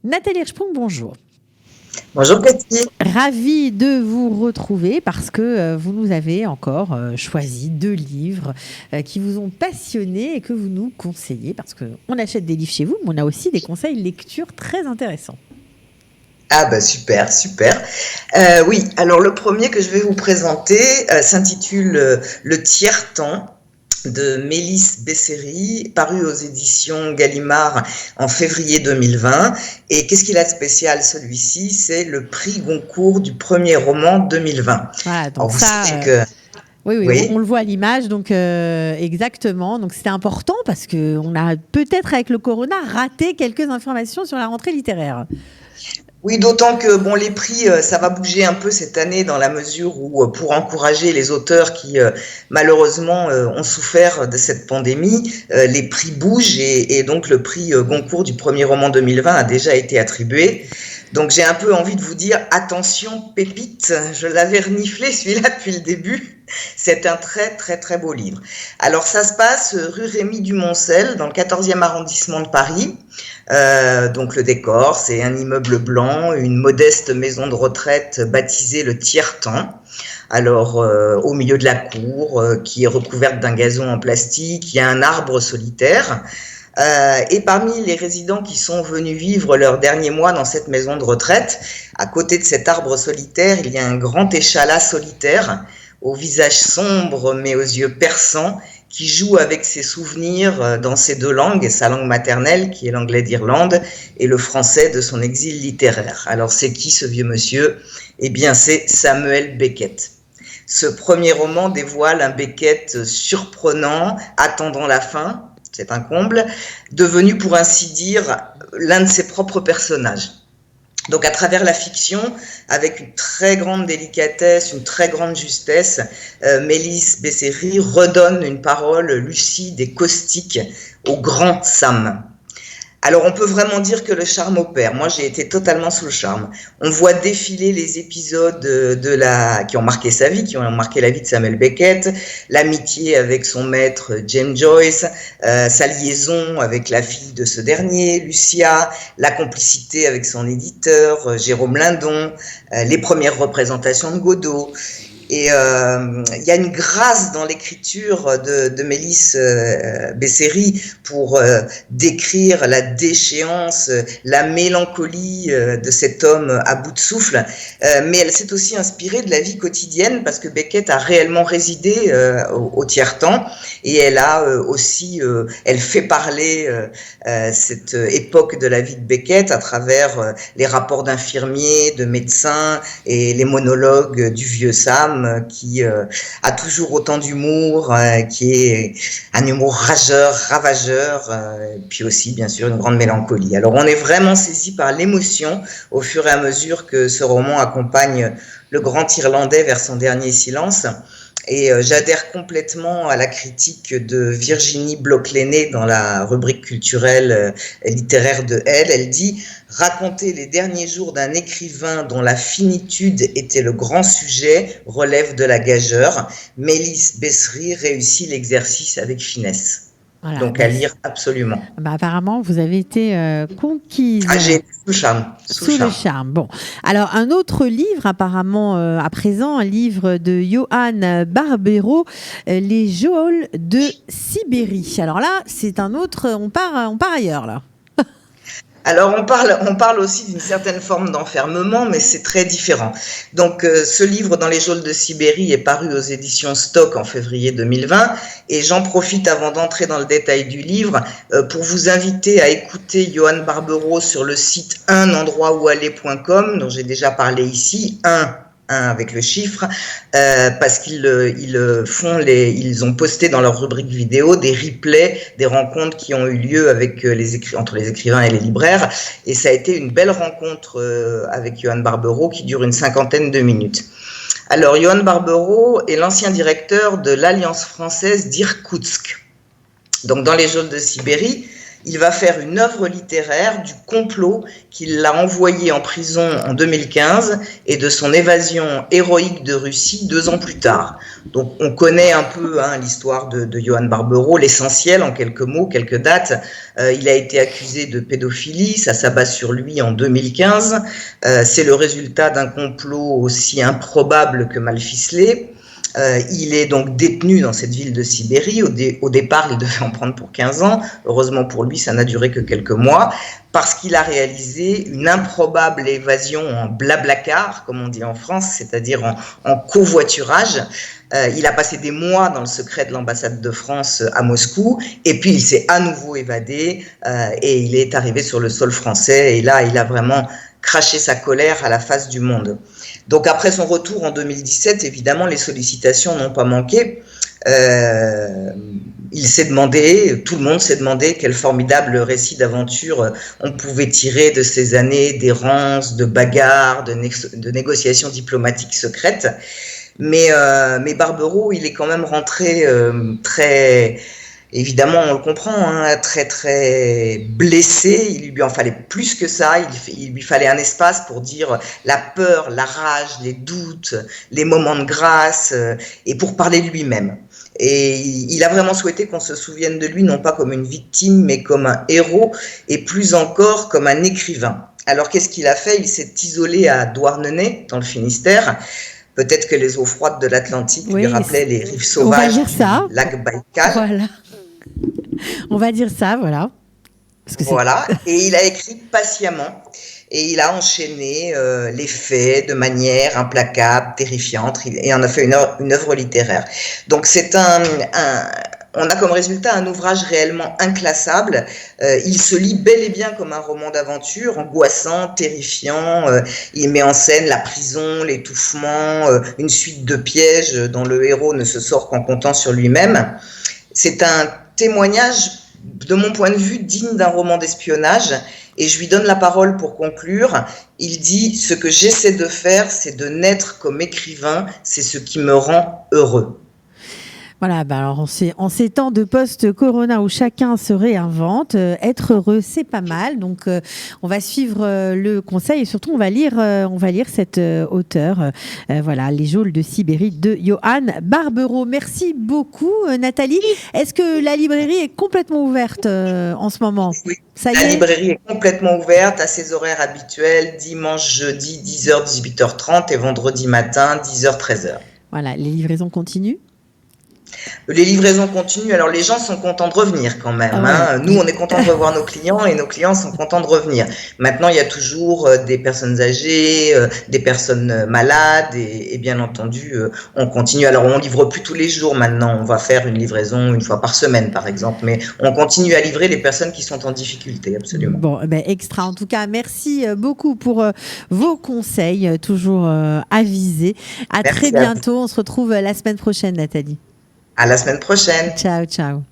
Nathalie Hirschsprung, bonjour. Bonjour Cathy. Ravie de vous retrouver parce que vous nous avez encore choisi 2 livres qui vous ont passionné et que vous nous conseillez parce qu'on achète des livres chez vous, mais on a aussi des conseils lecture très intéressants. Ah bah super, super. Oui, alors le premier que je vais vous présenter s'intitule Le tiers-temps de Mélisse Besséry, paru aux éditions Gallimard en février 2020. Et qu'est-ce qu'il a de spécial celui-ci? C'est le prix Goncourt du premier roman 2020. Voilà, donc Alors vous ça, savez que... oui, on Oui. le voit à l'image, donc exactement. Donc c'était important parce qu'on a peut-être avec le corona raté quelques informations sur la rentrée littéraire. Oui, d'autant que bon, les prix, ça va bouger un peu cette année dans la mesure où, pour encourager les auteurs qui, malheureusement, ont souffert de cette pandémie, les prix bougent et donc le prix Goncourt du premier roman 2020 a déjà été attribué. Donc j'ai un peu envie de vous dire, attention, pépite, je l'avais reniflé celui-là depuis le début. C'est un très très très beau livre. Alors ça se passe rue Rémy du Moncel, dans le 14e arrondissement de Paris. Donc le décor, c'est un immeuble blanc, une modeste maison de retraite baptisée le Tiers-temps. Alors au milieu de la cour, qui est recouverte d'un gazon en plastique, il y a un arbre solitaire. Et parmi les résidents qui sont venus vivre leurs derniers mois dans cette maison de retraite, à côté de cet arbre solitaire, il y a un grand échalas solitaire, au visage sombre mais aux yeux perçants, qui joue avec ses souvenirs dans ses 2 langues, sa langue maternelle qui est l'anglais d'Irlande et le français de son exil littéraire. Alors c'est qui ce vieux monsieur? Eh bien c'est Samuel Beckett. Ce premier roman dévoile un Beckett surprenant, attendant la fin, c'est un comble, devenu pour ainsi dire l'un de ses propres personnages. Donc à travers la fiction, avec une très grande délicatesse, une très grande justesse, Mélisse Besséry redonne une parole lucide et caustique au grand Sam. Alors on peut vraiment dire que le charme opère. Moi j'ai été totalement sous le charme. On voit défiler les épisodes qui ont marqué sa vie, qui ont marqué la vie de Samuel Beckett, l'amitié avec son maître James Joyce, sa liaison avec la fille de ce dernier, Lucia, la complicité avec son éditeur, Jérôme Lindon, les premières représentations de Godot. Et il y a une grâce dans l'écriture de Mélisse Besséry pour décrire la déchéance, la mélancolie de cet homme à bout de souffle. Mais elle s'est aussi inspirée de la vie quotidienne parce que Beckett a réellement résidé au tiers-temps et elle a aussi, elle fait parler cette époque de la vie de Beckett à travers les rapports d'infirmiers, de médecins et les monologues du vieux Sam qui a toujours autant d'humour, qui est un humour rageur, ravageur, puis aussi bien sûr une grande mélancolie. Alors on est vraiment saisi par l'émotion au fur et à mesure que ce roman accompagne le grand Irlandais vers son dernier silence. Et j'adhère complètement à la critique de Virginie Bloch-Lenné dans la rubrique culturelle littéraire de Elle. Elle dit « Raconter les derniers jours d'un écrivain dont la finitude était le grand sujet relève de la gageure. Mélisse Besséry réussit l'exercice avec finesse. » Voilà, Donc à lire absolument. Apparemment, vous avez été conquise. Ah, j'ai été sous le charme. Sous le charme. Bon, alors un autre livre apparemment à présent, un livre de Johan Barbero, Les geôles de Sibérie. Alors là, c'est un autre, on part ailleurs là. Alors on parle aussi d'une certaine forme d'enfermement, mais c'est très différent. Donc ce livre dans les geôles de Sibérie est paru aux éditions Stock en février 2020 et j'en profite avant d'entrer dans le détail du livre pour vous inviter à écouter Johan Barbero sur le site unendroitoualler.com dont j'ai déjà parlé ici, avec le chiffre, parce qu'ils ont posté dans leur rubrique vidéo des replays des rencontres qui ont eu lieu avec entre les écrivains et les libraires, et ça a été une belle rencontre avec Johan Barbero qui dure une 50aine de minutes. Alors Johan Barbero est l'ancien directeur de l'Alliance française d'Irkoutsk. Donc dans les geôles de Sibérie, il va faire une œuvre littéraire du complot qui l'a envoyé en prison en 2015 et de son évasion héroïque de Russie 2 ans plus tard. Donc on connaît un peu l'histoire de Johann Barbero, l'essentiel en quelques mots, quelques dates. Il a été accusé de pédophilie, ça s'abat sur lui en 2015. C'est le résultat d'un complot aussi improbable que mal ficelé. Il est donc détenu dans cette ville de Sibérie. Au départ, il devait en prendre pour 15 ans. Heureusement pour lui, ça n'a duré que quelques mois, parce qu'il a réalisé une improbable évasion en blablacar, comme on dit en France, c'est-à-dire en covoiturage. Il a passé des mois dans le secret de l'ambassade de France à Moscou, et puis il s'est à nouveau évadé, et il est arrivé sur le sol français, et là, il a vraiment craché sa colère à la face du monde. Donc après son retour en 2017, évidemment, les sollicitations n'ont pas manqué. Il s'est demandé, tout le monde s'est demandé quel formidable récit d'aventure on pouvait tirer de ces années d'errance, de bagarres, de négociations diplomatiques secrètes. Mais Barbero, il est quand même rentré très... Évidemment, on le comprend, très très blessé. Il lui en fallait plus que ça. Il lui fallait un espace pour dire la peur, la rage, les doutes, les moments de grâce, et pour parler de lui-même. Et il a vraiment souhaité qu'on se souvienne de lui, non pas comme une victime, mais comme un héros, et plus encore comme un écrivain. Alors qu'est-ce qu'il a fait? Il s'est isolé à Douarnenez, dans le Finistère. Peut-être que les eaux froides de l'Atlantique lui rappelaient les rives sauvages du lac Baïkal. Voilà. On va dire ça, voilà. Voilà, et il a écrit patiemment, et il a enchaîné les faits de manière implacable, terrifiante, et en a fait une œuvre littéraire. Donc c'est on a comme résultat un ouvrage réellement inclassable. Il se lit bel et bien comme un roman d'aventure, angoissant, terrifiant. Il met en scène la prison, l'étouffement, une suite de pièges dont le héros ne se sort qu'en comptant sur lui-même. C'est un témoignage, de mon point de vue, digne d'un roman d'espionnage, et je lui donne la parole pour conclure. Il dit « Ce que j'essaie de faire, c'est de naître comme écrivain, c'est ce qui me rend heureux ». Voilà, alors en ces temps de post-corona où chacun se réinvente, être heureux, c'est pas mal. Donc, on va suivre le conseil et surtout, on va lire cet auteur. Voilà, Les geôles de Sibérie de Johann Barbero. Merci beaucoup, Nathalie. Est-ce que la librairie est complètement ouverte en ce moment? Oui, la librairie est complètement ouverte à ses horaires habituels, dimanche, jeudi, 10h, 18h30 et vendredi matin, 10h, 13h. Voilà, les livraisons continuent? Les livraisons continuent. Alors, les gens sont contents de revenir quand même. Nous, on est contents de revoir nos clients et nos clients sont contents de revenir. Maintenant, il y a toujours des personnes âgées, des personnes malades et bien entendu, on continue. Alors, on livre plus tous les jours maintenant. On va faire une livraison une fois par semaine, par exemple. Mais on continue à livrer les personnes qui sont en difficulté, absolument. Bon, extra. En tout cas, merci beaucoup pour vos conseils, toujours avisés. À très bientôt. On se retrouve la semaine prochaine, Nathalie. À la semaine prochaine. Ciao, ciao.